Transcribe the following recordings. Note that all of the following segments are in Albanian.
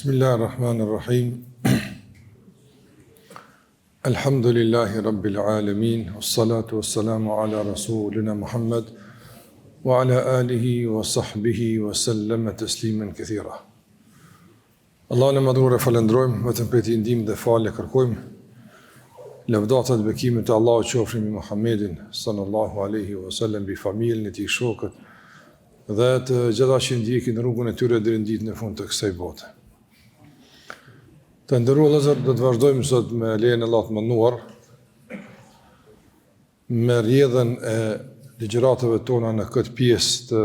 Bismillahirrahmanirrahim. Alhamdulillahi Rabbil Alamin. Wassalatu wassalamu ala Rasulina Muhammad wa ala alihi wa sahbihi wa sallama tasliman kathira. Allah në madhur e falendrojmë, vetëm për ti ndihmë dhe falë kërkojmë. Lavdata dhe bekimet e Allahut qofshin mbi Muhammedin sallallahu alaihi wasallam, bi familjen e tij, shokët dhe të gjitha që ndjekin rrugën e tyre deri në ditën e fundit të kësaj bote. Të nderuar vëllezër, do të vazhdojmë sot me lejen e Allahut të mënduar me rrjedhën e ligjëratave tona në këtë pjesë të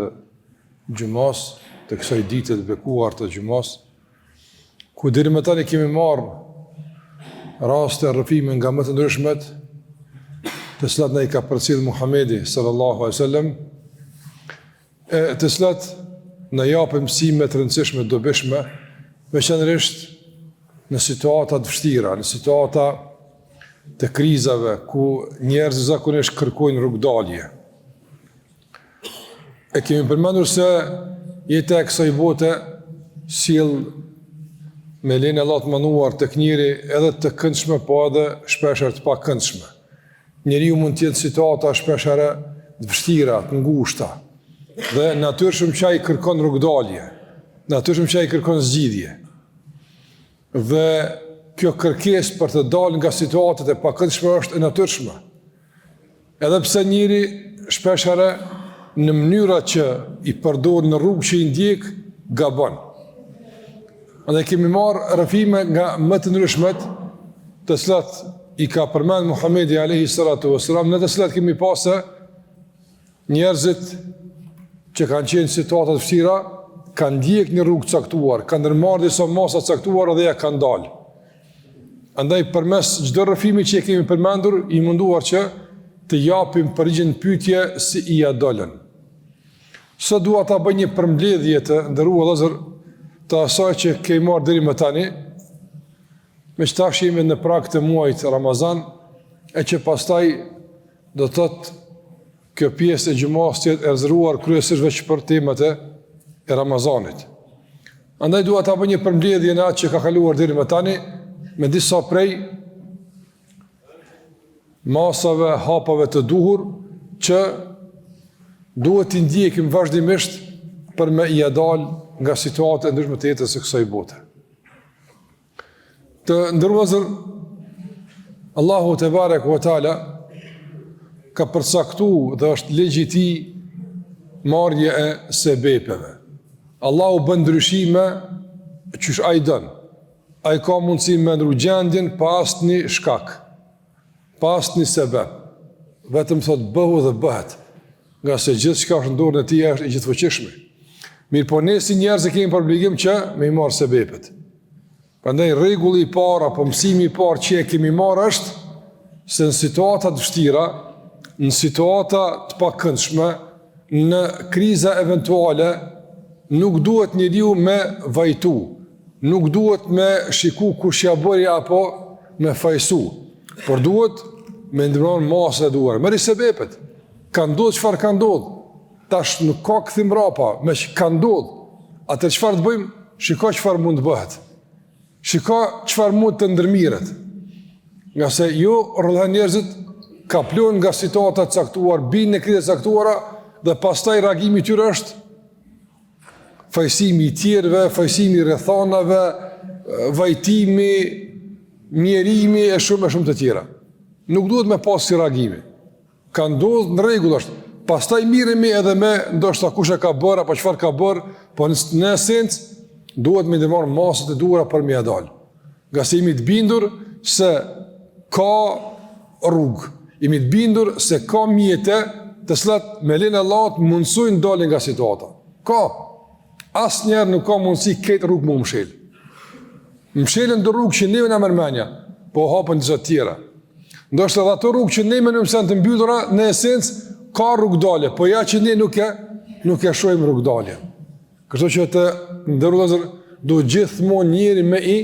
xhumas, të kësaj dite të bekuar të xhumas, ku deri më tani kemi marrë raste rrëfime nga më të ndryshmet, të cilat na i ka përcjell Muhamedi sallallahu alaihi wasallam, të cilat na japin mësime të rëndësishme, të dobishme, veçanërisht në situata të vështira, në situata të krizave, ku njerëzit zakonisht kërkojnë rrugdalje. E kemi përmendur se jeta e kësaj bote sjell me lejen e Allahut të mënduar tek njëri edhe të këndshme, po edhe shpeshherë të pakëndshme. Njeriu mund të jetë situata shpeshherë të vështira, të ngushta, dhe natyrshëm që ai kërkon rrugdalje, natyrshëm që ai kërkon zgjidhje. Dhe kjo kërkesë për të dalë nga situatat e pakëndshme është e natyrshme. Edhe pse njëri shpeshherë në mënyra që i përdor në rrugë që i ndjek gabon. Andaj kemi marrë rrëfime nga më të ndryshmet, të cilat i ka përmend Muhamedi alayhi salatu wasalam, në të cilat kemi pasë njerëzit që kanë qenë situata të vështira, kanë ndjek një rrugë caktuar, kanë ndërmarrë disa masa caktuara dhe ja kanë dalë. Andaj përmes çdo rrëfimi që e kemi përmendur, i munduar që të japim përgjigje në pyetje si i ja dolën. Sot dua ta bëj një përmbledhje të nderuar vëllezër të asaj që kemi marrë deri më tani, me që tash jemi në prag të muajit Ramazan, e që pastaj do të thotë kjo pjesë e xhumas të jetë e rezervuar kryesisht veç për temat e Ramazanit. Andaj dua ta bëj një përmbledhje në atë që ka kaluar deri më tani, me disa prej masave, hapave të duhur që duhet t'i ndjekim vazhdimisht për me i dal nga situata e ndryshme të jetës së kësaj bote. Të nderuar, Allahu te bareke ve teala ka përcaktuar dhe është ligji i tij marrje e sebepeve. Allahu bën ndryshime çysh ai don. Ai ka mundësi me ndru gjendjen pa asnjë shkak, pa asnjë sebeb. Vetëm thot bëhu dhe bëhet, nga se gjithçka është në dorën e tij, është i gjithfuqishëm. Mirë, po ne si njerëz kemi për obligim që me i marrë sebepet. Prandaj rregulli i parë apo mësimi i parë që e kemi marrë është se në situata të vështira, në situata të pakëndshme, në kriza eventuale, nuk duhet njeriu me vajtu, nuk duhet me shiku kush ja bëri apo me fajsu, por duhet me ndërmarrë masën e duhur. Merri sebepet. Ka ndodhur çfarë ka ndodhur. Tash nuk ka kthim rapa, me që ka ndodhur. Atë çfarë të bëjmë? Shiko çfarë mund të bëhet. Shiko çfarë mund të ndërmirret. Nga se jo rrëdhën njerëzit ka plon nga situata të caktuar, bin në kriza të caktuara dhe pastaj reagimi i tyre është fajsimi i tjerëve, fajsimi i rrethanave, vajtimi, mjerimi e shumë të tjera. Nuk duhet me pas si reagimi. Ka ndodhur në rregull është. Pastaj miremi edhe me ndoshta kush e ka bërë apo çfarë ka bërë, po në esencë duhet me ndërmarrë masat e duhura për me ia dalë. Nga se jemi të bindur se ka rrugë, jemi të bindur se ka mjete të cilat me lejen e Allahut mundsojnë dalin nga situata. Ka. Asnjëherë nuk ka mundësi këtë rrugë më mshël. Mshëlen do rrugë që neve na mërmenja, po hapën disa tjera. Ndoshta edhe ato rrugë që ne mendojmë se janë të mbyllura, në esencë ka rrugdalje, po ja që ne nuk e shohim rrugdalje. Kështu që të ndërlozër duhet gjithmonë njëri me i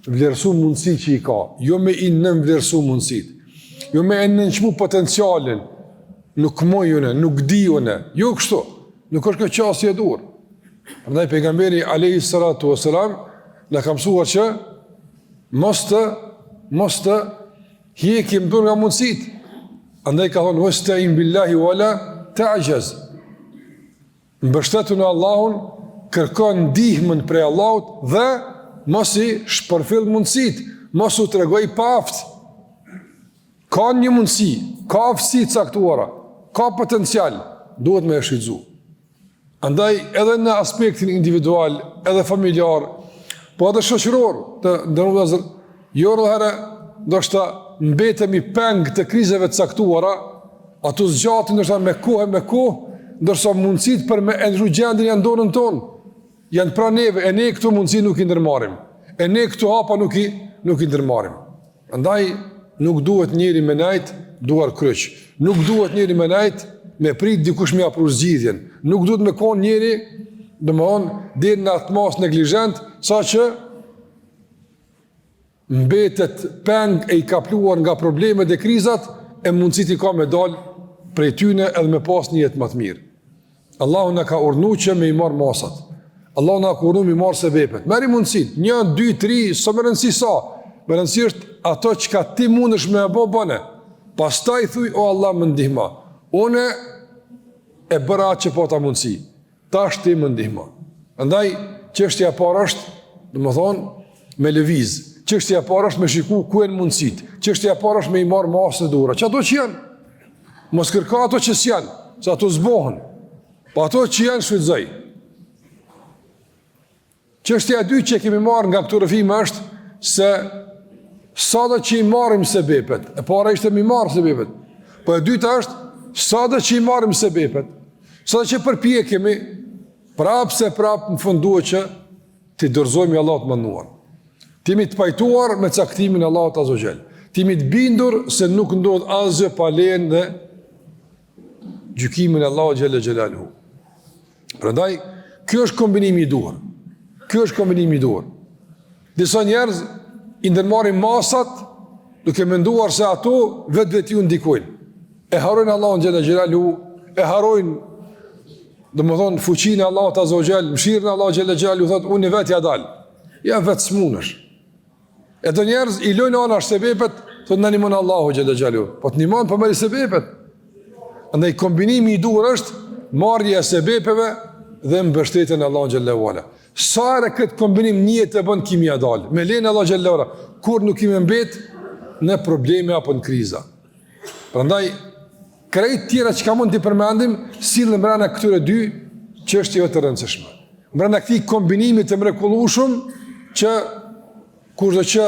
vlerësu mundësi që i ka, jo me i nënvlerësu mundësit, jo me e nënqmu potencialin, nuk mojune, nuk dijune, jo kështu, nuk është kjo qasje e dur. Prandaj pejgamberi alayhi salatu wasalam në ka mësuar që mos të hjekim dur nga mundësit. Andaj ka thonë, wasta'in billahi wala ta'jaz. Mbështetu në Allahun, kërkon ndihmën prej Allahut dhe mos i shpërfill mundësit, mos u tregoj pa aft. Ka një mundësi, ka aftësi caktuara, ka potencial, duhet me e shfrytzu. Andaj edhe në aspektin individual, edhe familjar, po edhe shoqëror, të ndërmjetëzër, jo rrëherë ndoshta mbetemi peng të krizeve të caktuara, ato zgjatin ndoshta me kohë, ndërsa mundësit për me ndryshu gjendjen janë dorën tonë. Janë pra neve, e ne këtu mundësi nuk i ndërmarrim. E ne këtu hapa nuk i ndërmarrim. Andaj nuk duhet njëri me najt duar kryq. Nuk duhet njëri me najt me prit dikush me apru zgjidhjen. Nuk duhet me konë njëri, domethënë, deri në atë mas neglizhent, sa që mbetet peng e i kapluar nga problemet e krizat, e mundësit i ka me dal prej tyne edhe me pas një jetë më të mirë. Allahu na ka urdhëruar që me i marr masat. Allahu na ka urdhëruar me i marr sebepet. Merri mundësit, 1, 2, 3, sa më rëndësi sa. Më rëndësi është ato që ti mundesh me e bëne. Pastaj thuj, o Allah më ndihma. Une e bëra atë që po ta mundësi. Tash ti më ndihma. Andaj, çështja e parë është, domethënë, me lëviz. Çështja e parë është me shiku ku janë mundësit. Çështja e parë është me i marr masat e duhura. Çato që janë. Mos kërko ato që s'janë, se ato zbohen. Po ato që janë shfrytëzoj. Çështja e dytë që kemi marrë nga këto rrëfime është se sado që i marrim sebepet. E para ishte mi marr sebepet. Po e dyta është sado që i marrim sebepet. Sado që përpjekemi prapë në fund duhet që të dorëzojmë Allahut të mënduar. Timi të pajtuar me caktimin e Allahut Azza wa Jall. Timi të bindur se nuk ndodh asgjë pa lejen dhe gjykimin e Allahut Xhella Xhelaluhu. Prandaj, ky është kombinimi i duhur. Disa njerëz i ndërmarrin masat duke menduar se ato vetë ju ndikojnë. E harrojnë Allahun Xhella Xhelaluhu, e harrojnë domethënë fuqinë e Allahut Azza wa Jall, mëshirën e Allahut Xhella Xhelaluhu, thotë unë vetë ja dal. Ja vetë smunesh. E do njerëz i lojnë anash sebepet, thotë na nimon Allahu Xhella Xhelaluhu. Po të nimon po merr sebepet. Andaj kombinimi i duhur është marrja e sebepeve dhe mbështetja në Allahun xhallahu ala. Sa herë këtë kombinim një të bën kimi ja dal. Me lenë Allah xhallahu ala, kur nuk kemi mbet në probleme apo në kriza. Prandaj krejt tjera që ka mund të përmendim sillen brenda këtyre dy çështjeve të rëndësishme. Brenda këtij kombinimi të mrekullueshëm që kurdo që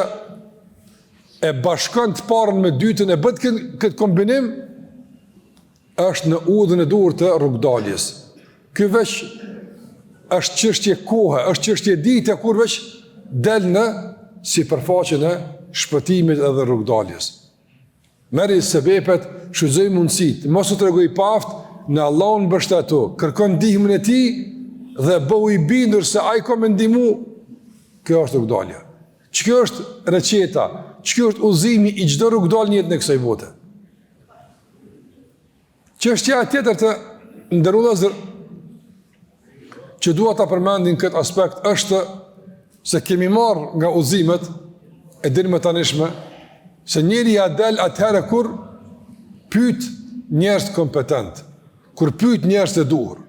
e bashkon të parën me dytën e bët këtë kombinim është në udhën e duhur të rrugdaljes. Ky veç është çështje kohe, është çështje dite kur veç del në sipërfaqen e shpëtimit edhe rrugdaljes. Merri sebepet, shfrytëzoj mundësitë, mos u tregoj pa aft, në Allahun mbështetu, kërkon ndihmën e tij dhe bëhu i bindur se ai ka me ndihmu. Kjo është rrugdalja. Kjo është receta, kjo është udhëzimi i çdo rrugdalje në kësaj bote. Çështja tjetër të ndërrullazër që dua ta përmendin këtë aspekt është se kemi marrë nga udhëzimet e deri më tanishme se njeri ja del atëherë kur pyet njerëz kompetent, kur pyet njerëz të duhur.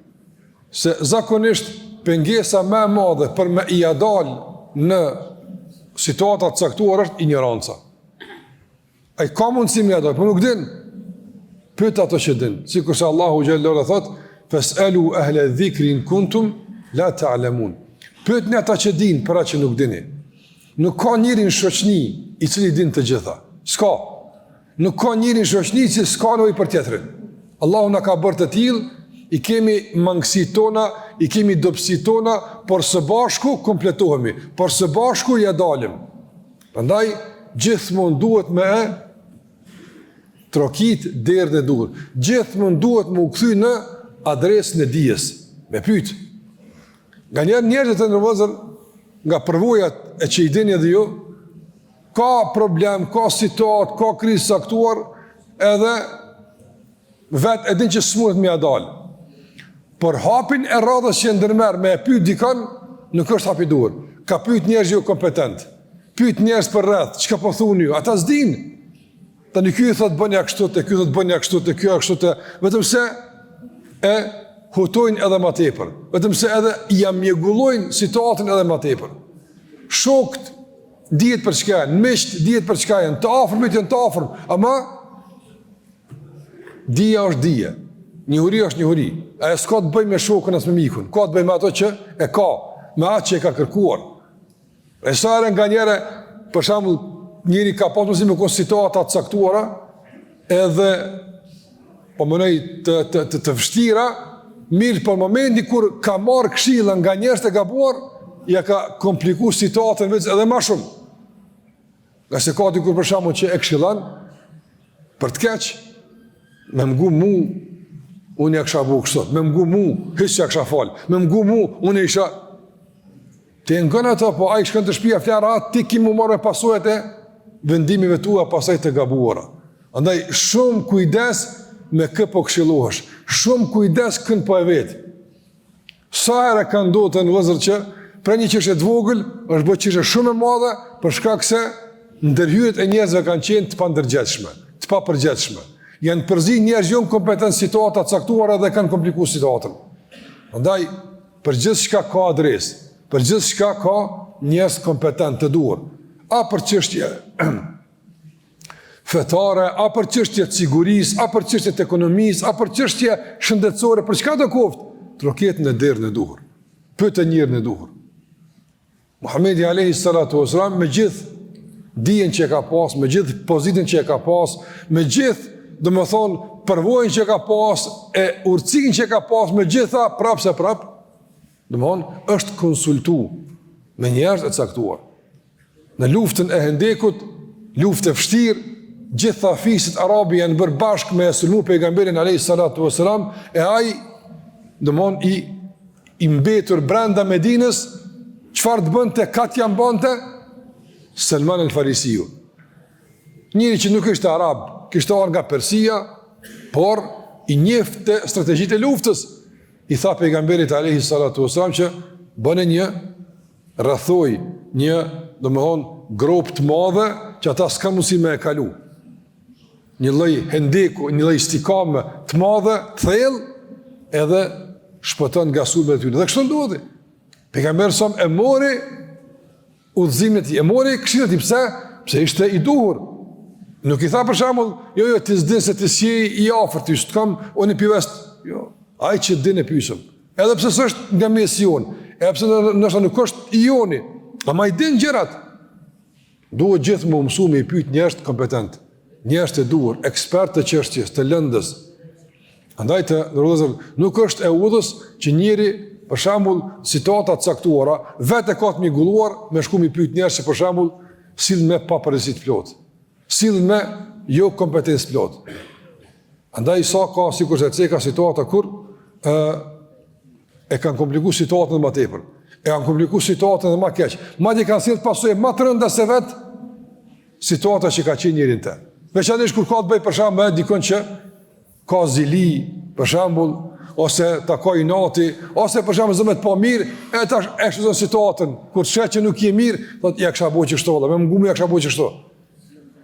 Se zakonisht pengesa më e madhe për me i dal në situata të caktuara është ignoranca. Ai ka mundësi më dal, por nuk din. Pyet ato që din, sikur se Allahu xhallahu thot, "Fas'alu ahla dhikri in kuntum la ta'lamun." Pyetni ata që din për atë që nuk dini. Nuk ka njëri në shoqëni i cili din të gjitha. S'ka. Nuk ka njëri në shoqëni i cili s'ka nevojë për tjetrin. Allahu na ka bërë të tillë, i kemi mangësitë tona, i kemi dobësitë tona, por së bashku kompletohemi, por së bashku ja dalim. Prandaj gjithmonë duhet me trokit derën e duhur. Gjithmonë duhet më u kthy në adresën e dijes, me pyet. Nga njerëzit e nervozër, nga përvojat e që i dini edhe ju, ka problem, ka situatë, ka krizë saktuar, edhe vetë edhin që s'mundet me ja dalë. Por hapin e radhës që ndërmerë me e pyet dikon, nuk është hapi duhur. ka pyet njerëz jo kompetent. Pyet njerëz për rreth, çka po thoni ju? Ata s'din. Tani ky thot bën ja kështu, te ky thot bën ja kështu, te ky kështu, vetëm se e hutojnë edhe më tepër. Vetëm se edhe ja mjegullojnë situatën edhe më tepër. Shokët dihet për çka janë, miqt dihet për çka janë, të afërmit janë të afërm, ama dija është dije. Njohuria është njohuri. Ajo s'ka të bëjë me shokun as me mikun. Ka të bëjë me ato që e ka, me atë që e ka kërkuar. E sa herë nganjëherë, për shembull, njëri ka pasur me situata të caktuara, edhe po mënoj të vështira, mirë për momenti kur ka marrë këshilla nga njerëz të gabuar, ja ka komplikuar situatën vetë edhe më shumë. Nga se ka dikur për shembull që e këshillon për të keq, me mgu mu, unë ja kësha bu kështot, me mgu mu, hiç ja kësha fal, me mgu mu, unë isha. Ti ngën ato, po ai shkon të shtëpia flara, ti ki mu marrë pasojat e vendimive tua pasaj të gabuara. Andaj shumë kujdes me kë po këshillohesh, shumë kujdes kën po e vet. Sa herë ka ndodhur në vëzër që për një çështje të vogël është bërë çështje shumë e madhe për shkak se ndërhyrjet e njerëzve kanë qenë të pandërgjegjshme, të papërgjegjshme. Janë përzi njerëz jo kompetent situata të caktuara dhe kanë komplikuar situatën. Prandaj për gjithçka ka adresë, për gjithçka ka njerëz kompetent të duhur. A për çështje fetare, a për çështje të sigurisë, a për çështje të ekonomisë, a për çështje shëndetësore, për çka do qoftë, troket në derën e duhur. Pyet njërin e duhur. Muhamedi alayhi salatu wasalam me gjithë dijen që ka pas, me gjithë pozitën që ka pas, me gjithë do më thonë, përvojnë që ka pas, e urtësinë që ka pas, me gjitha, prapë se prapë, do më thonë, është konsultu me njerëz e caktuar. Në luftën e Hendekut, luftë e vështirë, gjitha fisit arabi janë bërë bashkë me sulmu pejgamberin alayhi salatu wasalam, e ai, do më thonë, i mbetur brenda Medinës, çfarë të bënte, katë janë bënte, Salman el-Farisiu. Njëri që nuk ishte arab, kishte ardhur nga Persia, por i njefte strategjitë e luftës. I tha pejgamberit alayhi salatu wasalam që bënë një rrethoj, një, domethënë, grop të madhe që ata s'kan mundësi me e kalu. Një lloj hendeku, një lloj stikame të madhe, të thellë, edhe shpëton nga sulmet e tyre. Dhe kështu ndodhi. Pejgamberi sa e mori udhëzimin e tij, e mori këshillin e tij, pse ishte i duhur. Nuk i tha për shembull, jo ti s'din se ti si i afërt, ti s'kam unë pivest, jo, ai që din e pyesëm. Edhe pse s'është nga mesi jon, edhe pse ndoshta nuk është i joni, ama i din gjërat. Duhet gjithë më mësu me i pyet njerëz kompetent, njerëz të duhur, ekspert të çështjes, të lëndës. Andaj të rrozë, nuk është e udhës që njëri për shembull situata të caktuara vetë ka të migulluar me shku mi pyet njerëz që për shembull sill me papërësi të plot. Sill me jo kompetencë plot. Andaj sa ka sikur se ka situata kur e kanë komplikuar situatën më tepër. E kanë komplikuar situatën më keq. Madje kanë sjellë pasojë më të rënda se vet situata që ka qenë njërin të. Veçanërisht kur ka të bëj për shembull dikon që ka zili, për shembull, ose takoj nati, ose për shembull zëmet pa mirë, e tash e shëzon situatën, kur shet që nuk je mirë, thot ja kisha bëu kështu, me mgumë ja kisha bëu kështu.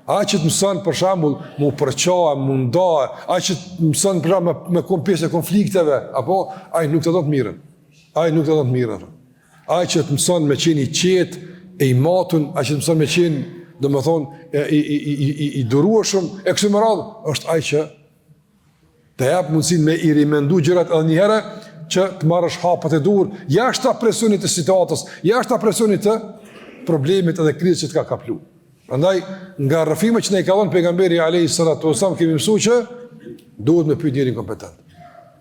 Ai që të mëson për shembull, mu përçoa, mu nda, ai që të mëson për shembull me kompjesë konflikteve, apo ai nuk të do të mirën. Ai nuk të do të mirën. Ai që të mëson me qenë i qetë, e i matun, ai që të mëson me qenë, domethënë i durueshëm, e kështu me radhë, është ai që të jap mundësinë me i rimendu gjërat edhe një herë që të marrësh hapet e dur, jashtë presionit të situatës, jashtë presionit të problemit edhe krizës që të ka kaplu. Prandaj nga rrëfimet që ne i ka dhënë pejgamberi alayhi salatu wasallam kemi mësuar që duhet me pyet njërin kompetent.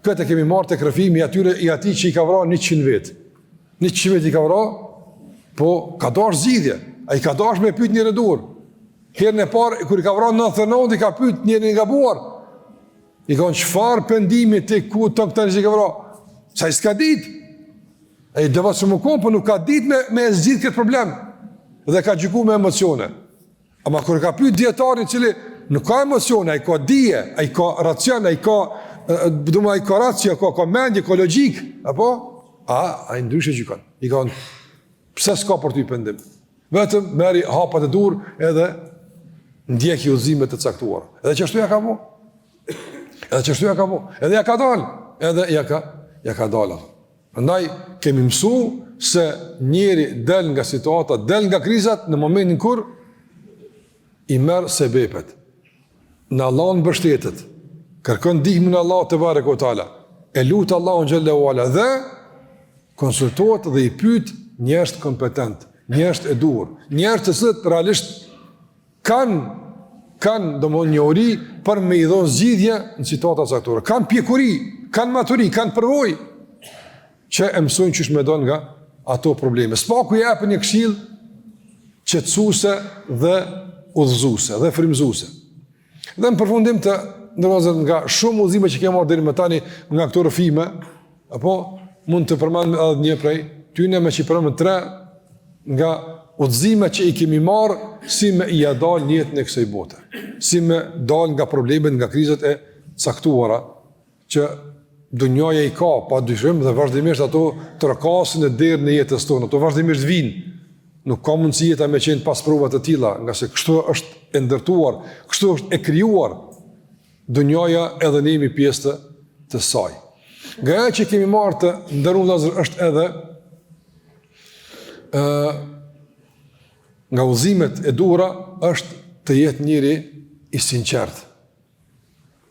Këtë kemi marrë tek rrëfimi i atij që i ka vrarë 100 vet. 100 vet i ka vrarë, po ka dash zgjidhje. Ai ka dash me pyet njërin e dur. Herën e parë kur i ka vrarë 99 i ka pyet njërin e gabuar. I ka çfarë pendimi ti ku ton këtë që ka vrarë? Sa i s'ka ditë. Ai dëva se më kom, po nuk ka ditë me zgjidh këtë problem. Dhe ka gjykuar me emocione. Ama kur ka pyet dietarin i cili nuk ka emocione, ai ka dije, ai ka racion, ai ka ai ka racio, ka mendje, ka logjik, apo ai ndryshe gjykon. I ka Pse s'ka për ty pendim? Vetëm merri hapat e dur edhe ndjeki udhëzime të caktuara. Edhe çështu ja ka bu. Edhe ja ka dalë. Edhe ja ka dalë. Prandaj kemi mësuar se njeri del nga situata, del nga krizat në momentin kur i merr sebepet. Në Allahun mbështetet. Kërkon ndihmën e Allahut te barekuhu teala. E lut Allahun xhallahu ala dhe konsultohet dhe i pyet njerëz kompetent, njerëz e duhur, njerëz të cilët realisht kanë domosdoshmë njohuri për me i dhënë zgjidhje në situata caktuara. Kanë pjekuri, kanë maturi, kanë përvojë që e mësojnë çish me don nga ato probleme. Spaku i japën një këshill qetësuese dhe udhëzuese dhe frymëzuese. Dhe në përfundim të ndërozën nga shumë udhëzime që kemë marrë deri më tani nga këto rrëfime, apo mund të përmend edhe një prej tyne me që përmend 3 nga udhëzime që i kemi marrë si me i dal jetën e kësaj bote, si me dal nga problemet, nga krizat e caktuara që dunjaja i ka, pa dyshim dhe vazhdimisht ato trokasin e derën e jetës tonë, ato vazhdimisht vinë. Nuk ka mundësi jeta me qenë pas provat të tilla, nga se kështu është e ndërtuar, kështu është e krijuar dunjaja edhe ne jemi pjesë të saj. Nga ajo që kemi marrë të nderuar vëllezër është edhe nga udhëzimet e duhura është të jetë njëri i sinqert.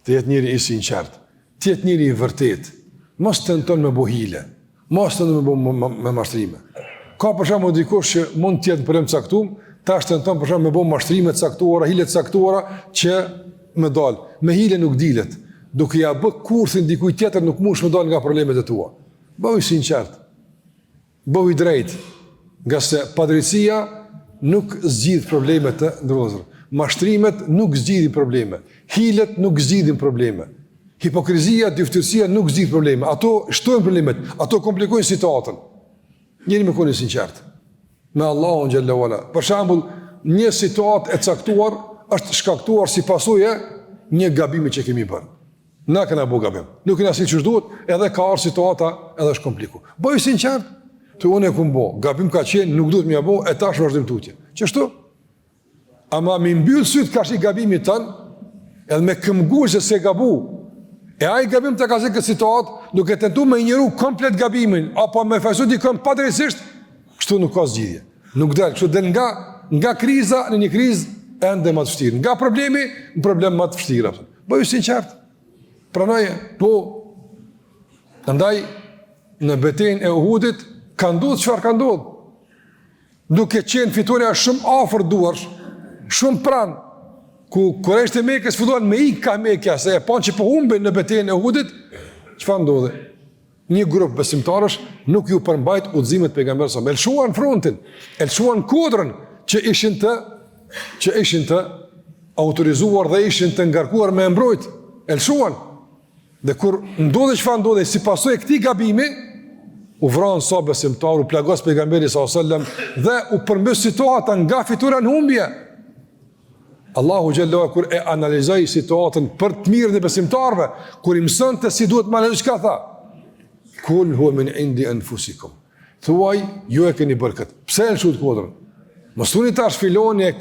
Të jetë njëri i sinqert, të jetë njëri i vërtet, mos tenton me bohile, mos tenton me mashtrime. Ka për shembull dikush që mund të jetë problem caktuar, tash tenton për shembull me bë mashtrime të caktuara, hile të caktuara që më dal. Me hile nuk dilet. Duke ja bë kurthin dikujt tjetër nuk mush më dal nga problemet e tua. Bëu i sinqert. Bëu i drejt. Nga se padrejtia nuk zgjidh problemet të ndërlozur. Mashtrimet nuk zgjidhin probleme. Hilet nuk zgjidhin probleme. Hipokrizia, dyftësia nuk zgjidhin probleme. Ato shtojnë problemet, ato komplikojnë situatën. Njëri me koni sinqert me Allahun xhallahu ala. Për shembull, një situatë e caktuar është shkaktuar si pasojë një gabimi që kemi bërë. Na kena bu gabim. Nuk kena si ç'është duhet, edhe ka ardhur situata edhe është komplikuar. Bëj sinqert, të unë e kum bë. Gabim ka qenë, nuk duhet më ia bë, e tash vazhdim tutje. Ç'është? Ama më mbyll syt kash i gabimit tan, edhe me këmbguzë se gabu. E ai gabim të ka zë këtë situatë, duke tentuar me injoru komplet gabimin, apo me fajsu dikon padrejtisht, kështu nuk ka zgjidhje. Nuk del, kështu del nga kriza në një krizë ende më të vështirë, nga problemi në problem më të vështirë. Bëju sinqert. Pranoje, po. Andaj në betejën e Uhudit ka ndodhur çfarë ka ndodhur. Duke qenë fitoria shumë afër duarsh, shumë pranë, ku Kurajsht e Mekës filluan me ikë Mekja, se e panë që po humbin në betejën e Uhudit, çfarë ndodhi? Një grup besimtarësh nuk ju përmbajt udhëzimet pejgamberit sa më lshuan frontin, lshuan kodrën që ishin të autorizuar dhe ishin të ngarkuar me mbrojt, lshuan. Dhe kur ndodhi çfarë ndodhi si pasojë këtij gabimi, u vran sa besimtar, u plagos pejgamberi sallallahu alajhi wasallam dhe u përmbys situata nga fitura në humbje. Allahu xhallahu kur e analizoi situatën për të mirën e besimtarëve, kur i mësonte si duhet të marrë çka tha. Kul huwa min indi anfusikum. Thuaj, ju e keni bërë këtë. Pse e lëshut kodrën? Mos thoni tash filoni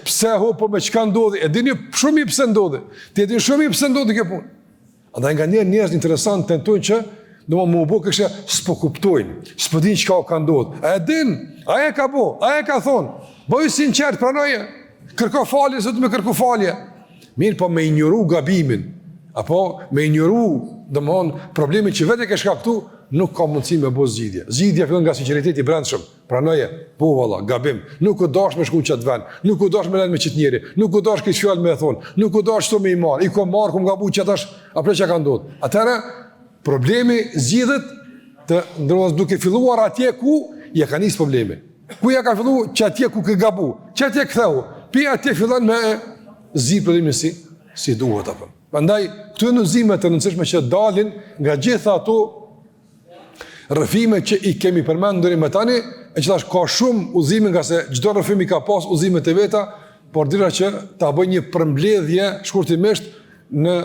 pse po me çka ndodhi? E dini shumë i pse ndodhi. Ti e dini shumë i pse ndodhi kjo punë. Andaj nga njerëz interesant tentojnë që më u bë kështu s'po kuptojnë, s'po dinë çka ka ndodhur. A e din? A e ka bë? A e ka thonë? Bëj sinqert, pranoje. Kërko falje, sot me kërko falje. Mirë, po me injoru gabimin, apo me injoru, domthonë, problemin që vetë ke shkaktuar, nuk ka mundësi me bëj zgjidhje. Zgjidhja fillon nga sinqeriteti i brendshëm. Pranoje, po valla, gabim. Nuk u dash me shku në çat vend, nuk u dash me lënë me çit njëri, nuk u dash këtë fjalë me thonë, nuk u dash to me i marr. I kom marr, kum gabu çatash, apo çka ka ndodhur. Atëra problemi zgjidhet të ndroz duke filluar atje ku ja ka nis problemi. Ku ja ka filluar çatje ku ke gabu, çatje ktheu. Pi atje fillon me zgjidh problemin si duhet apo. Prandaj këto udhëzime të rëndësishme që dalin nga gjitha ato rrëfime që i kemi përmendur deri më tani, e që tash ka shumë udhëzime nga se çdo rrëfim i ka pas udhëzimet e veta, por dira që ta bëj një përmbledhje shkurtimisht në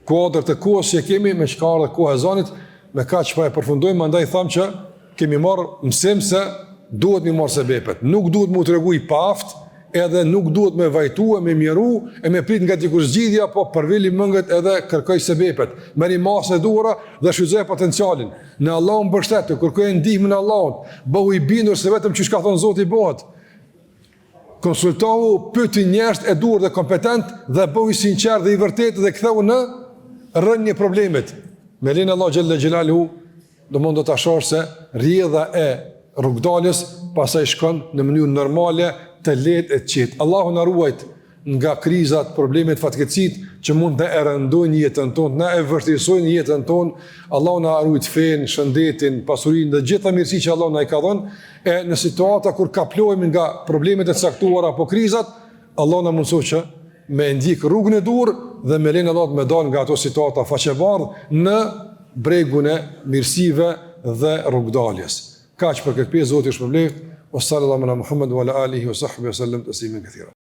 kuadër të kohës që kemi me çka ardhe koha e zonit, me kaq pa e përfundojmë, andaj them që kemi marrë mësim se duhet mi marrë sebepet. Nuk duhet mu të regu i paft, edhe nuk duhet me vajtu, me mjeru, e me prit nga dikush zgjidhja, po përvili mëngët edhe kërkoj sebepet. Meri masë e duhura dhe shfrytëzoj potencialin. Në Allahun mbështetu, kërkoj ndihmën e Allahut, bëhu i bindur se vetëm çish ka thënë Zoti bëhet. Konsultohu, pyeti njerëz e duhur dhe kompetent dhe bëhu i sinqert dhe i vërtetë dhe ktheu në rrënjë problemet. Me lenin Allah xhalla xhelalu, do ta shohësh se rrjedha e rrugdalës pastaj shkon në mënyrë normale, të lehtë e të qetë. Allahu na ruajt nga krizat, problemet, fatkeqësitë që mund të rëndojnë jetën tonë, na e vështirësojnë jetën tonë. Allahu na ruajt fen, shëndetin, pasurinë dhe gjitha mirësitë që Allahu na i ka dhënë. E në situata kur kaplohemi nga problemet e caktuara apo krizat, Allahu na mundsoj që me ndjek rrugën e dur dhe me lenin Allah me dal nga ato situata faqebardh në bregun e mirësive dhe rrugdaljes. Kaq për këtë pjesë, Zoti ju shpëlbeft. Wa sallallahu ala Muhammad wa ala alihi wa sahbihi wa sallam taslimen kathira.